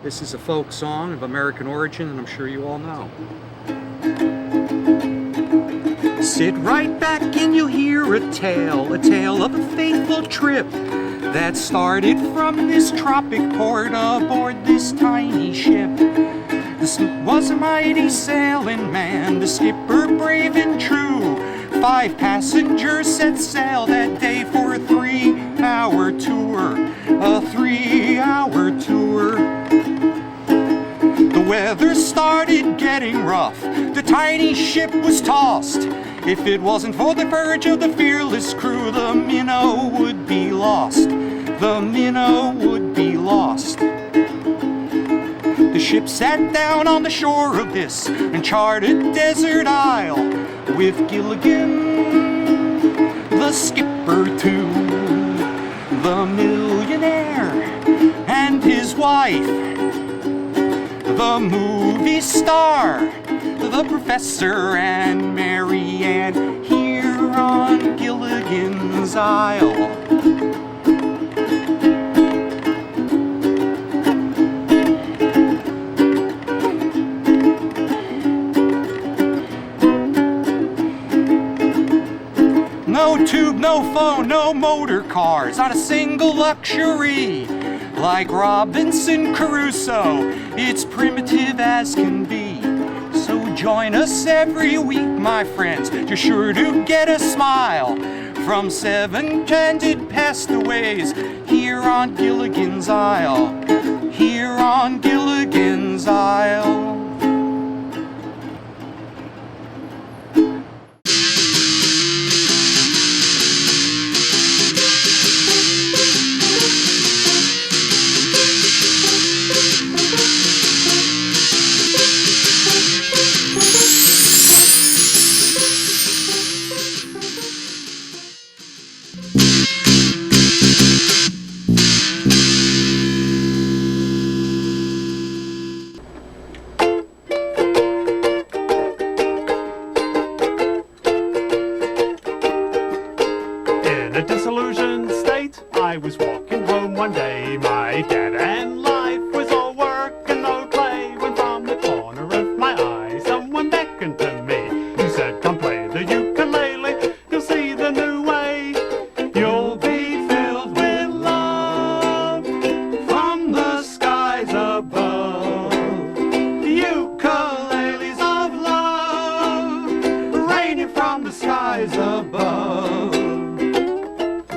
This is a folk song of American origin, and I'm sure you all know. Sit right back and you'll hear a tale of a faithful trip that started from this tropic port aboard this tiny ship. This was a mighty sailing man, the skipper brave and true. 5 passengers set sail that day for a 3-hour tour, a 3-hour tour. The weather started getting rough, the tiny ship was tossed. If it wasn't for the courage of the fearless crew, the minnow would be lost. The minnow would be lost. The ship sat down on the shore of this uncharted desert isle, with Gilligan, the skipper too, the millionaire and his wife, the movie star, the professor and Mary Ann, here on Gilligan's Isle. No tube, no phone, no motor cars, not a single luxury. Like Robinson Crusoe, it's primitive as can be. So join us every week, my friends. You're sure to get a smile from 7 candid castaways here on Gilligan's Isle. Here on Gilligan's Isle. In a disillusioned state, I was walking home one day. My dead end life was all work and no play, when from the corner of my eye someone beckoned to me. He said, come play the ukulele, you'll see the new way. You'll be filled with love from the skies above. Ukuleles of love raining from the skies above.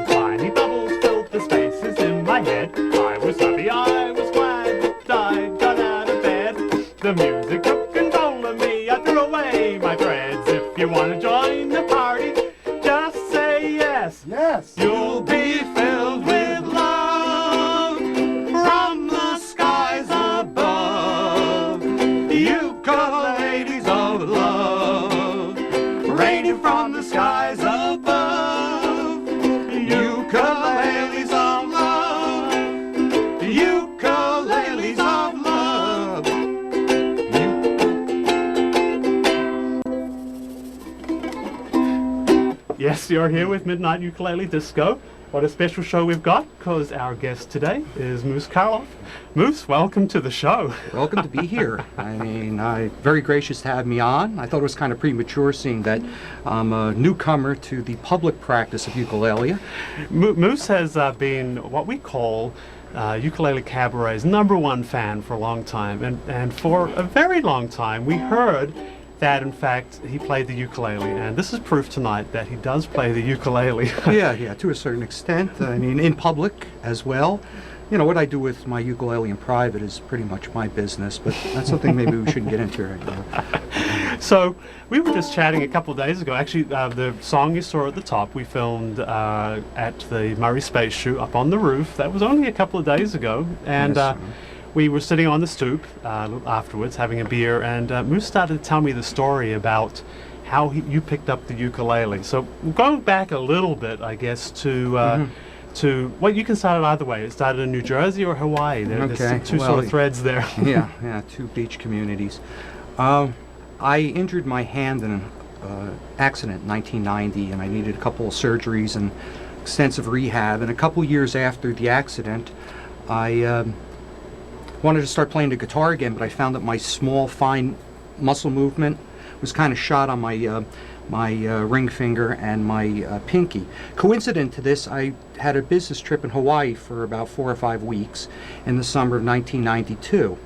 Tiny bubbles filled the spaces in my head. I was happy, I was glad that I got out of bed. The music took control of me, I threw away my dreads. If you want to join the party, just say yes. Yes. You'll be filled with love from the skies above. Ukuleles of love raining from the skies above. Ukuleles of love. Ukuleles of love. Yes, you're here with Midnight Ukulele Disco. What a special show we've got, because our guest today is Moose Karloff. Moose, welcome to the show. Welcome to be here. I mean, very gracious to have me on. I thought it was kind of premature, seeing that I'm a newcomer to the public practice of ukulele. Moose has been what we call Ukulele Cabaret's #1 fan for a long time, and for a very long time we heard that in fact he played the ukulele, and this is proof tonight that he does play the ukulele. Yeah, to a certain extent. I mean, in public as well. You know, what I do with my ukulele in private is pretty much my business, but that's something maybe we shouldn't get into right now. So we were just chatting a couple of days ago. Actually, the song you saw at the top we filmed at the Murray Space Shoot up on the roof. That was only a couple of days ago, and Yes, we were sitting on the stoop afterwards having a beer, and Moose started to tell me the story about how you picked up the ukulele. So going back a little bit, I guess, to well, you can start it either way. It started in New Jersey or Hawaii. There's Okay, two well, sort of threads there. yeah, 2 beach communities. I injured my hand in an accident in 1990, and I needed a couple of surgeries and extensive rehab. And a couple years after the accident, I wanted to start playing the guitar again, but I found that my small, fine muscle movement was kind of shot on my ring finger and my pinky. Coincident to this, I had a business trip in Hawaii for about 4 or 5 weeks in the summer of 1992.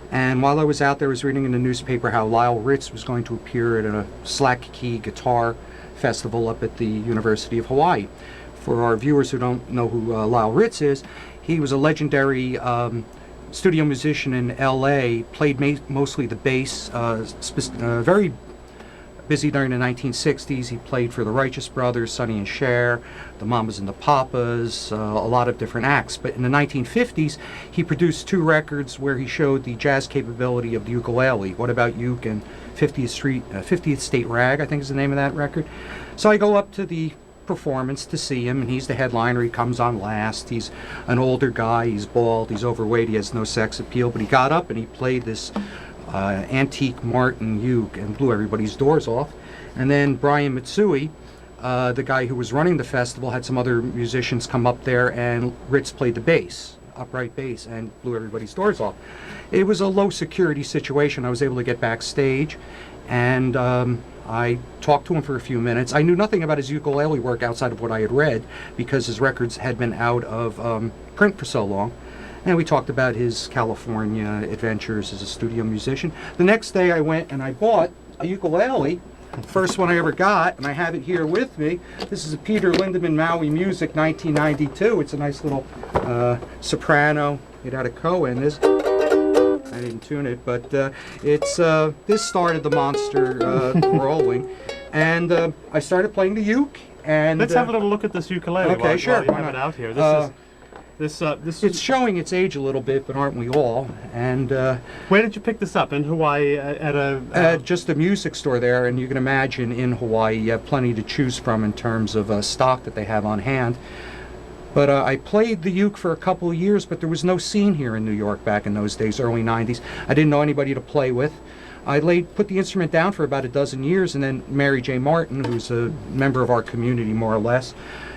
And while I was out there, I was reading in the newspaper how Lyle Ritz was going to appear at a slack key guitar festival up at the University of Hawaii. For our viewers who don't know who Lyle Ritz is, he was a legendary studio musician in LA, played mostly the bass, very busy during the 1960s. He played for the Righteous Brothers, Sonny and Cher, the Mamas and the Papas, a lot of different acts. But in the 1950s, he produced 2 records where he showed the jazz capability of the ukulele. What About Uke and 50th State Rag, I think is the name of that record. So I go up to the performance to see him, and he's the headliner. He comes on last. He's an older guy. He's bald. He's overweight. He has no sex appeal. But he got up and he played this antique Martin uke and blew everybody's doors off. And then Brian Mitsui, the guy who was running the festival, had some other musicians come up there, and Ritz played the bass, upright bass, and blew everybody's doors off. It was a low security situation. I was able to get backstage, and I talked to him for a few minutes. I knew nothing about his ukulele work outside of what I had read, because his records had been out of print for so long. And we talked about his California adventures as a studio musician. The next day I went and I bought a ukulele, first one I ever got, and I have it here with me. This is a Peter Lindemann Maui Music 1992. It's a nice little soprano made out of Cohen. I didn't tune it, but this started the monster rolling. And I started playing the uke. And let's have a little look at this ukulele. Okay, sure. While you have it out here. This it's showing its age a little bit, but aren't we all? And where did you pick this up? In Hawaii at a just a music store there, and you can imagine in Hawaii you have plenty to choose from in terms of stock that they have on hand. But I played the uke for a couple of years, but there was no scene here in New York back in those days, early 90s. I didn't know anybody to play with. I put the instrument down for about a dozen years, and then Mary J. Martin, who's a member of our community more or less,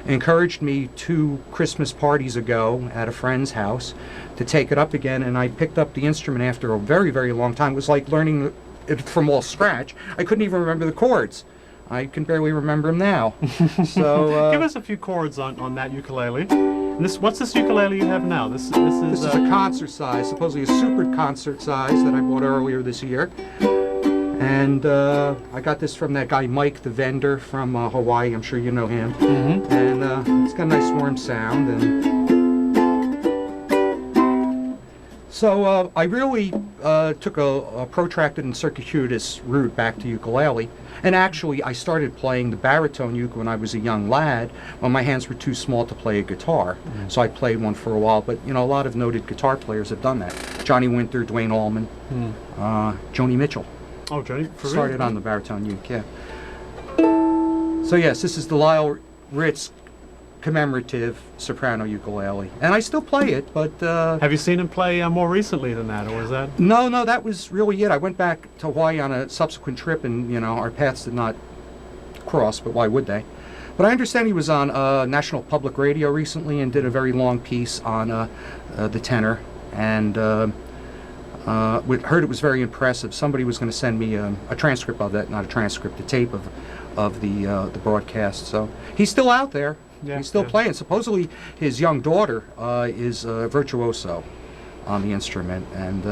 encouraged me 2 Christmas parties ago at a friend's house to take it up again, and I picked up the instrument after a very, very long time. It was like learning it from all scratch. I couldn't even remember the chords. I can barely remember them now. So give us a few chords on that ukulele. And what's this ukulele you have now? This is a concert size, supposedly a super concert size that I bought earlier this year. And I got this from that guy Mike, the vendor from Hawaii. I'm sure you know him. Mm-hmm. And it's got a nice warm sound. And so I really took a protracted and circuitous route back to ukulele. And actually, I started playing the baritone uke when I was a young lad, when my hands were too small to play a guitar. Mm-hmm. So I played one for a while. But a lot of noted guitar players have done that. Johnny Winter, Dwayne Allman, Joni Mitchell. Oh, Johnny, started on the baritone uke, yeah. So yes, this is the Lyle Ritz commemorative soprano ukulele, and I still play it. But have you seen him play more recently than that, or was that? No, that was really it. I went back to Hawaii on a subsequent trip, and our paths did not cross. But why would they? But I understand he was on National Public Radio recently and did a very long piece on the tenor, and. We heard it was very impressive. Somebody was going to send me a transcript of that, not a transcript, a tape of the broadcast. So he's still out there. Yeah, he's still playing. Supposedly his young daughter is a virtuoso on the instrument, and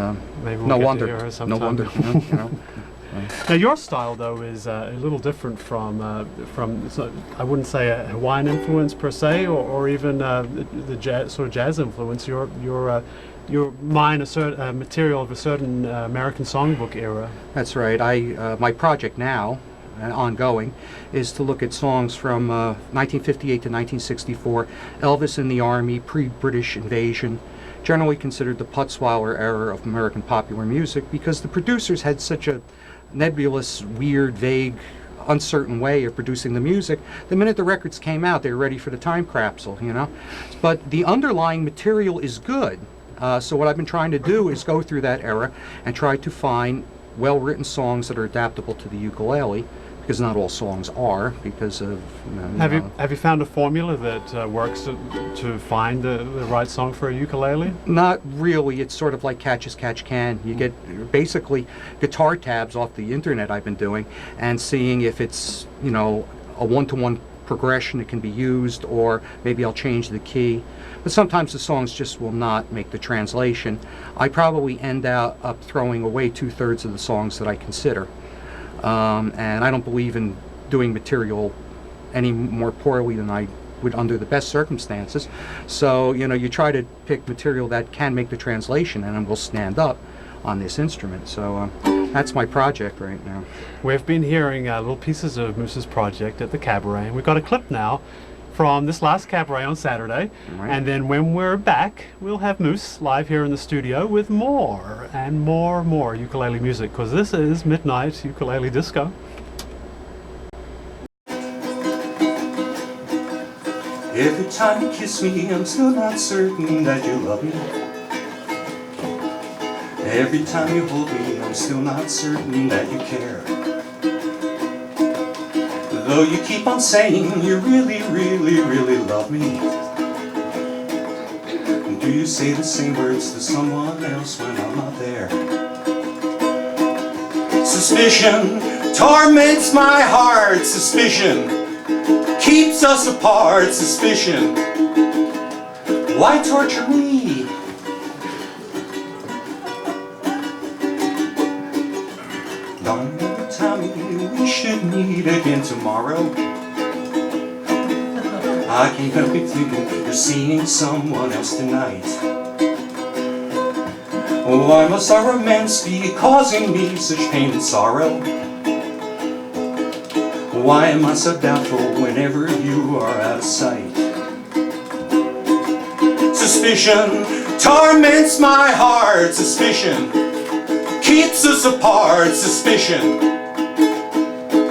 maybe we'll no get wonder. To hear her sometime. No wonder. Now your style though is a little different from I wouldn't say a Hawaiian influence per se, or even the jazz, sort of jazz influence. You're mine a material of a certain American songbook era. That's right. My project now, ongoing, is to look at songs from 1958 to 1964, Elvis in the Army, pre-British invasion, generally considered the Putzweiler era of American popular music, because the producers had such a nebulous, weird, vague, uncertain way of producing the music. The minute the records came out, they were ready for the time capsule, But the underlying material is good. So what I've been trying to do is go through that era and try to find well-written songs that are adaptable to the ukulele because not all songs are, because of Have you found a formula that works to find the right song for a ukulele? Not really. It's sort of like catch as catch can. You get basically guitar tabs off the internet I've been doing and seeing if it's, a one-to-one progression that can be used, or maybe I'll change the key. But sometimes the songs just will not make the translation. I probably end up throwing away 2/3 of the songs that I consider. And I don't believe in doing material any more poorly than I would under the best circumstances. So, you try to pick material that can make the translation and will stand up on this instrument. So that's my project right now. We've been hearing little pieces of Moose's project at the cabaret, and we've got a clip now from this last cabaret on Saturday. Right. And then when we're back, we'll have Moose live here in the studio with more and more ukulele music, because this is Midnight Ukulele Disco. Every time you kiss me, I'm still not certain that you love me. Every time you hold me, I'm still not certain that you care. Though you keep on saying you really, really, really love me. Do you say the same words to someone else when I'm not there? Suspicion torments my heart. Suspicion keeps us apart. Suspicion, why torture me? Darling, every time we should meet again tomorrow, I can't help but thinking you're seeing someone else tonight. Why must our romance be causing me such pain and sorrow? Why am I so doubtful whenever you are out of sight? Suspicion torments my heart. Suspicion keeps us apart. Suspicion,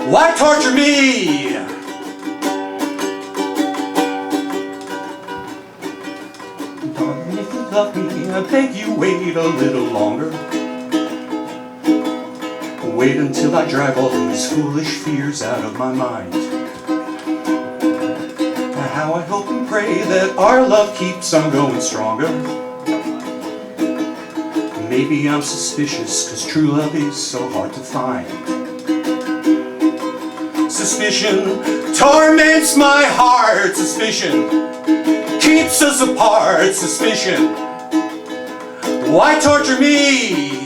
why torture me? Darling, if you love me, I beg you wait a little longer. Wait until I drive all these foolish fears out of my mind. How I hope and pray that our love keeps on going stronger. Maybe I'm suspicious, 'cause true love is so hard to find. Suspicion torments my heart. Suspicion keeps us apart. Suspicion, why torture me?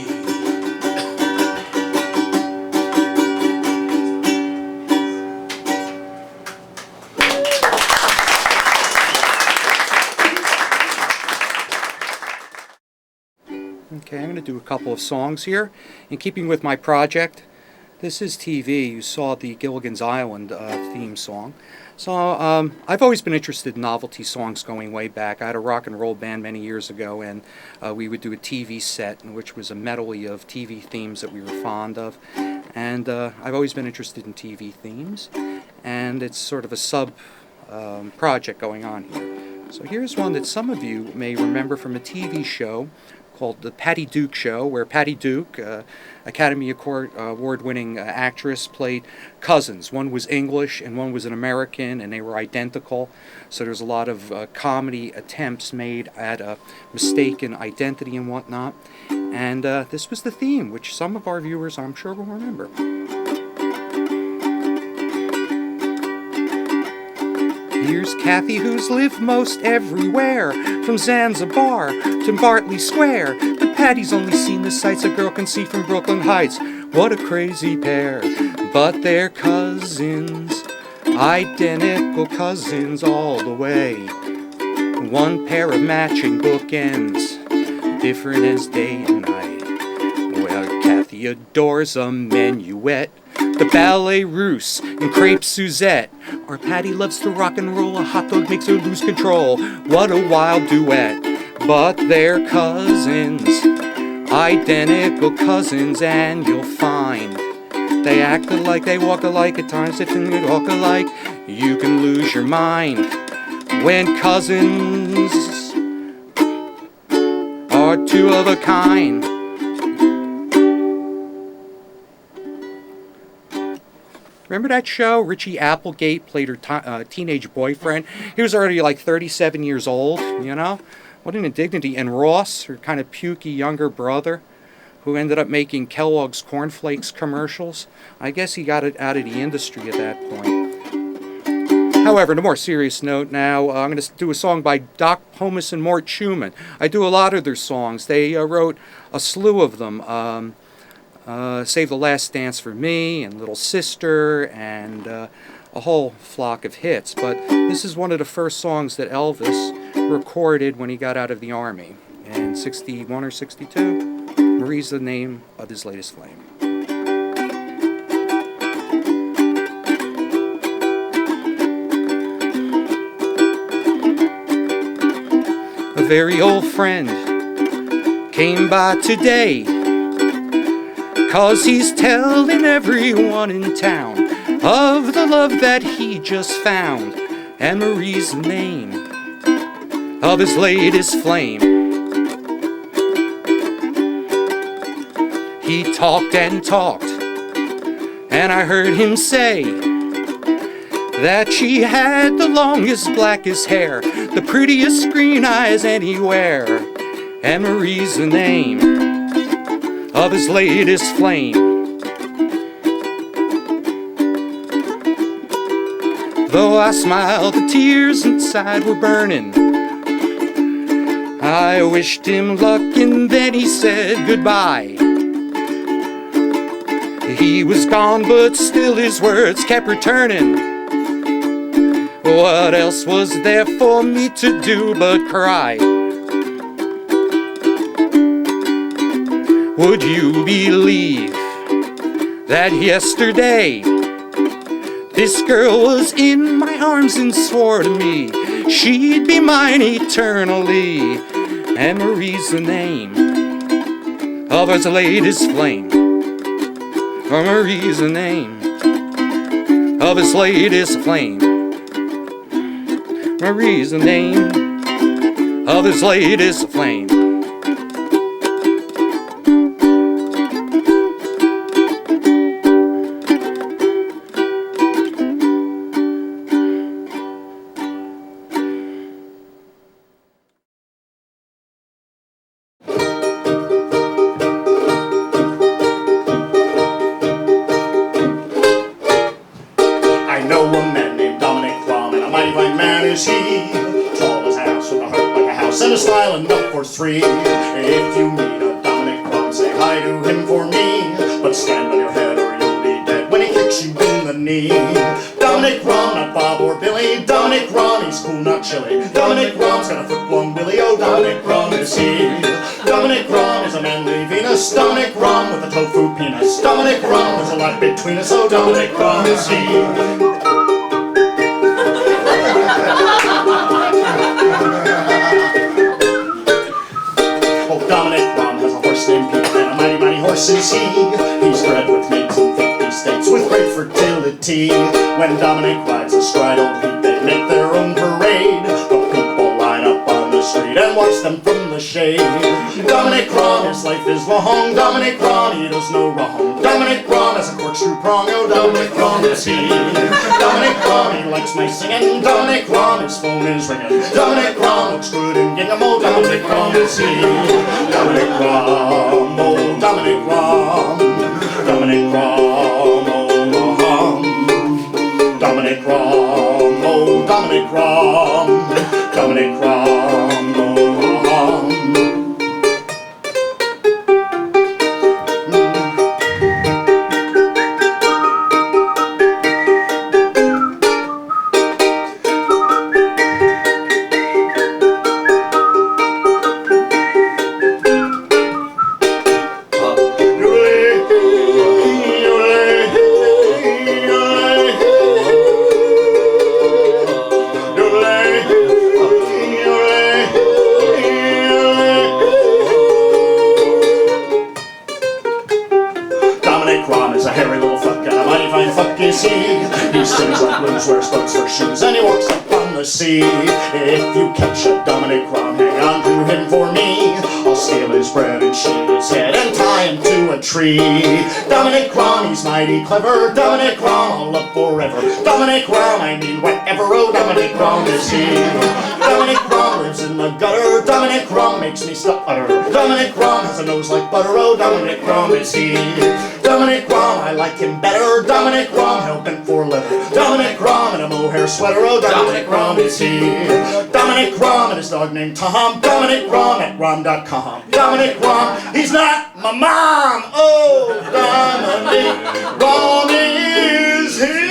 Okay, I'm going to do a couple of songs here. In keeping with my project, this is TV. You saw the Gilligan's Island theme song. So I've always been interested in novelty songs going way back. I had a rock and roll band many years ago, and we would do a TV set, which was a medley of TV themes that we were fond of. And I've always been interested in TV themes, and it's sort of a sub project going on here. So here's one that some of you may remember from a TV show called The Patty Duke Show, where Patty Duke, Academy Award-winning actress, played cousins. One was English and one was an American, and they were identical. So there's a lot of comedy attempts made at a mistaken identity and whatnot. And this was the theme, which some of our viewers, I'm sure, will remember. Here's Kathy, who's lived most everywhere, from Zanzibar to Bartley Square. But Patty's only seen the sights a girl can see from Brooklyn Heights. What a crazy pair, but they're cousins, identical cousins all the way. One pair of matching bookends, different as day and night. Well, Kathy adores a minuet, the ballet russe, and crepe Suzette. Or Patty loves to rock and roll, a hot dog makes her lose control. What a wild duet, but they're cousins, identical cousins, and you'll find they act alike, they walk alike, at times if they talk alike, you can lose your mind. When cousins are two of a kind. Remember that show? Richie Applegate played her teenage boyfriend. He was already like 37 years old, you know? What an indignity. And Ross, her kind of pukey younger brother, who ended up making Kellogg's cornflakes commercials. I guess he got it out of the industry at that point. However, on a more serious note now, I'm going to do a song by Doc Pomus and Mort Schumann. I do a lot of their songs. They wrote a slew of them. Save the Last Dance for Me, and Little Sister, and a whole flock of hits. But this is one of the first songs that Elvis recorded when he got out of the Army in 61 or 62. Marie's the name of his latest flame. A very old friend came by today, 'cause he's telling everyone in town of the love that he just found, and Marie's the name of his latest flame. He talked and talked, and I heard him say that she had the longest, blackest hair, the prettiest green eyes anywhere, and Marie's the name of his latest flame. Though I smiled, the tears inside were burning. I wished him luck and then he said goodbye. He was gone, but still his words kept returning. What else was there for me to do but cry? Would you believe that yesterday this girl was in my arms and swore to me she'd be mine eternally? And Marie's the name of his latest flame. Or Marie's the name of his latest flame. Marie's the name of his latest flame. And a smile enough for three. If you meet a Dominic Rom, say hi to him for me. But stand on your head or you'll be dead when he kicks you in the knee. Dominic Rom, not Bob or Billy. Dominic Rom, he's cool, not chilly. Dominic Rom's got a foot-long Billy. Oh, Dominic Rom is he. Dominic Rom is a manly Venus. Dominic Rom with a tofu penis. Dominic Rom, there's a lot between us. Oh, Dominic Rom is he. Dominic Rom has a horse named Pete, and a mighty, mighty horse is he. He's bred with mates in 50 states with great fertility. When Dominic rides astride old Pete, they make their own parade. The people line up on the street and watch them from the shade. Dominic Rom, his life is long. Dominic Rom, he does no wrong. Dominic Rom has a corkscrew prong. Oh, Dominic Rom is he. Dominic Rom, he likes my singing. Dominic Rom, his phone is ringing. Dominic Rom looks good in gingham. Oh, Dominic Rom is he. Dominic Rom, oh, Dominic Rom. Dominic Rom, oh, Dominic Rom, oh, Dominic Rom. Dominic Rom, oh, he sings like blues, wears boots for shoes, and he walks up on the sea. If you catch a Dominic Rom, hang on to him for me. I'll steal his bread and shave his head and tie him to a poetry. Dominic Crumb, he's mighty clever. Dominic Crumb, I'll love forever. Dominic Crumb, I mean whatever. Oh, Dominic Crumb is he. Dominic Crumb lives in the gutter. Dominic Crumb makes me stutter. Dominic Crumb has a nose like butter. Oh, Dominic Crumb is he. Dominic Crumb, I like him better. Dominic Crumb, hell bent for leather. Dominic Crumb in a mohair sweater. Oh, Dominic Crumb is he. Dominic Crumb and his dog named Tom. Dominic Crumb at rom.com. Dominic Crumb, he's not my mom. Oh, Dominic Crumb is he.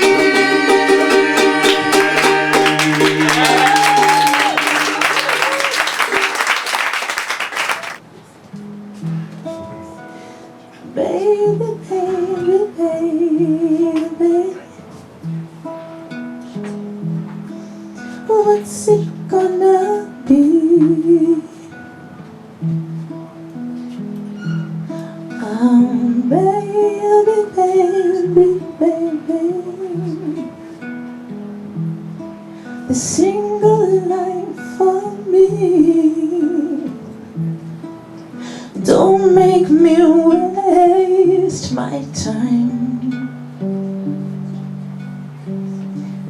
Baby, baby, baby, what's it gonna be? Baby, baby, baby, the single life for me. Don't make me waste my time.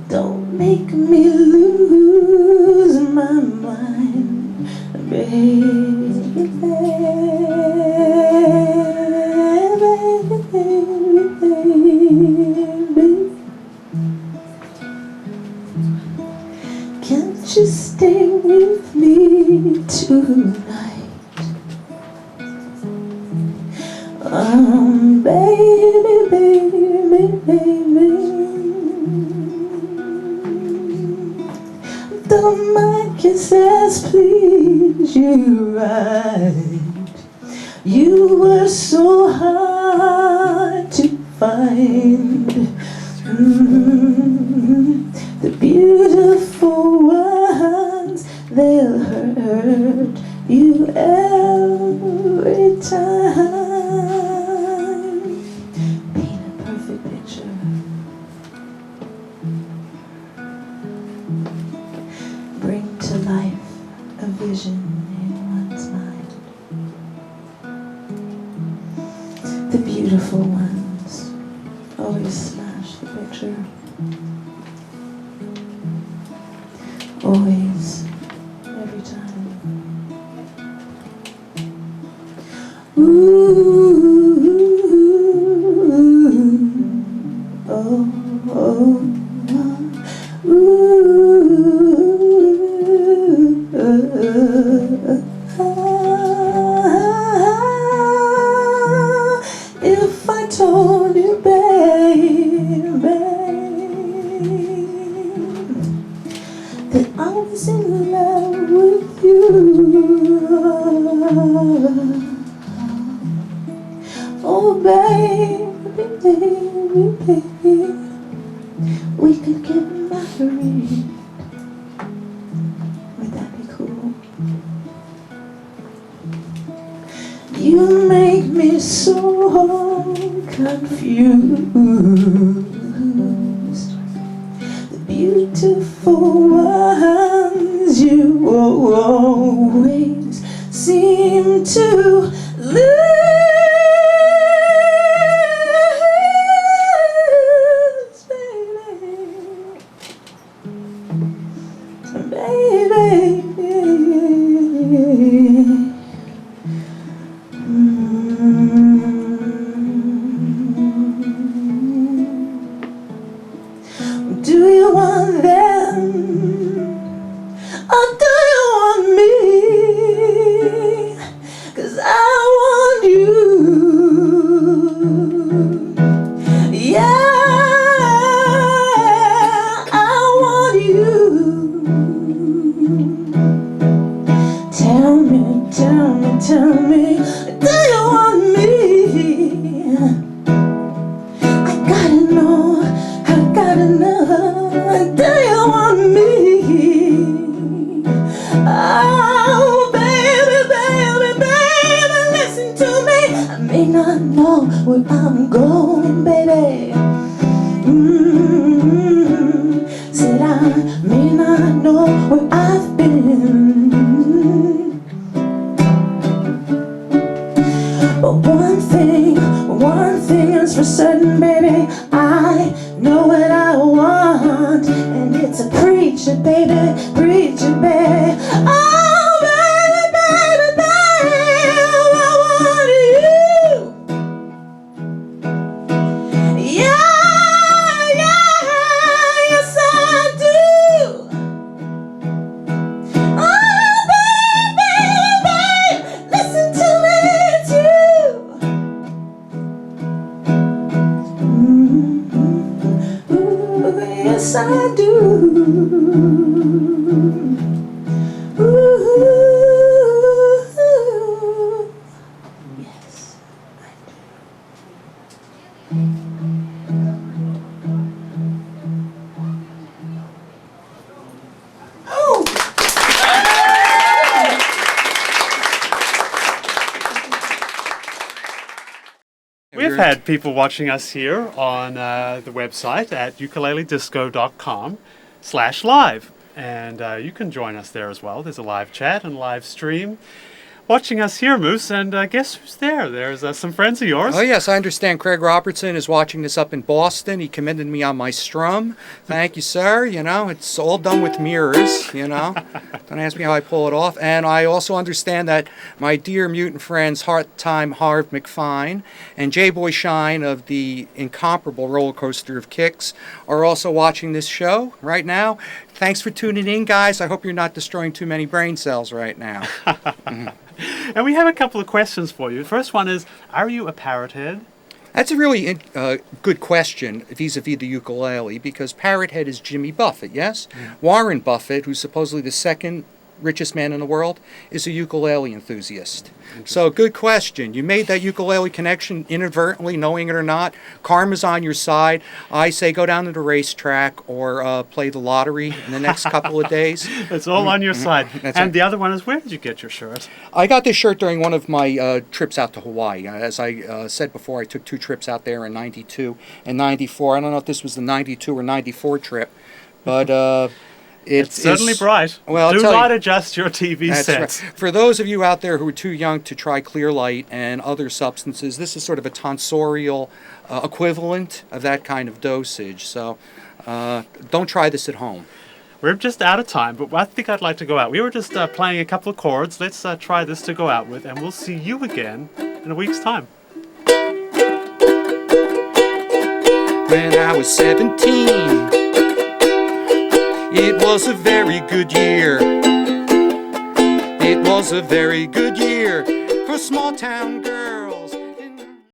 Don't make me lose my mind, baby, baby. Can't you stay with me tonight? Baby, baby, baby, don't my kisses please you right? You were so hard to find. The beautiful ones, they'll hurt you every time. Bring to life a vision in one's mind. The beautiful ones always smash the picture. Always, every time. Ooh, oh, oh, oh, ooh. If I told you, baby, that I was in love with you, oh baby, baby, baby, we could get married. Would that be cool? You make me so confused. The beautiful ones you always seem to lose, baby, baby. Do you want them, or do you want me? 'Cause I want you. Yeah, I want you. Tell me, tell me, tell me, do you want me? I gotta know, I gotta know, do you want me? Oh, baby, baby, baby, listen to me. I may not know where I'm going, baby. Said I may not know where I've been, but one thing for certain, baby, I know what I want, and it's a preacher, baby, preacher, baby. Oh, baby, baby, baby, I want you. Yeah, yeah, yes I do. Oh, baby, baby, listen to me too. Ooh, yes I do. Ooh, yes I do. Oh. We've had people watching us here on the website at ukuleledisco.com/live. And you can join us there as well. There's a live chat and live stream. Watching us here, Moose, and guess who's there? There's some friends of yours. Oh, yes, I understand Craig Robertson is watching this up in Boston. He commended me on my strum. Thank you, sir. You know, it's all done with mirrors, you know. Don't ask me how I pull it off. And I also understand that my dear mutant friends, Time Harv McFine and J-Boy Shine of the incomparable Roller Coaster of Kicks are also watching this show right now. Thanks for tuning in, guys. I hope you're not destroying too many brain cells right now. And we have a couple of questions for you. The first one is, are you a parrot head? That's a really good question vis-a-vis the ukulele, because Parrot Head is Jimmy Buffett, yes? Warren Buffett, who's supposedly the second richest man in the world, is a ukulele enthusiast. So good question. You made that ukulele connection inadvertently, knowing it or not. Karma's on your side. I say go down to the racetrack or play the lottery in the next couple of days. It's all on your side. That's And it. the other one is, where did you get your shirt? I got this shirt during one of my trips out to Hawaii. As I said before, I took 2 trips out there in 92 and 94. I don't know if this was the 92 or 94 trip, but It's certainly bright. Well, I'll do tell not you, adjust your TV that's sets. right. For those of you out there who are too young to try Clear Light and other substances, this is sort of a tonsorial equivalent of that kind of dosage. So don't try this at home. We're just out of time, but I think I'd like to go out. We were just playing a couple of chords. Let's try this to go out with, and we'll see you again in a week's time. When I was 17, it was a very good year. It was a very good year for small town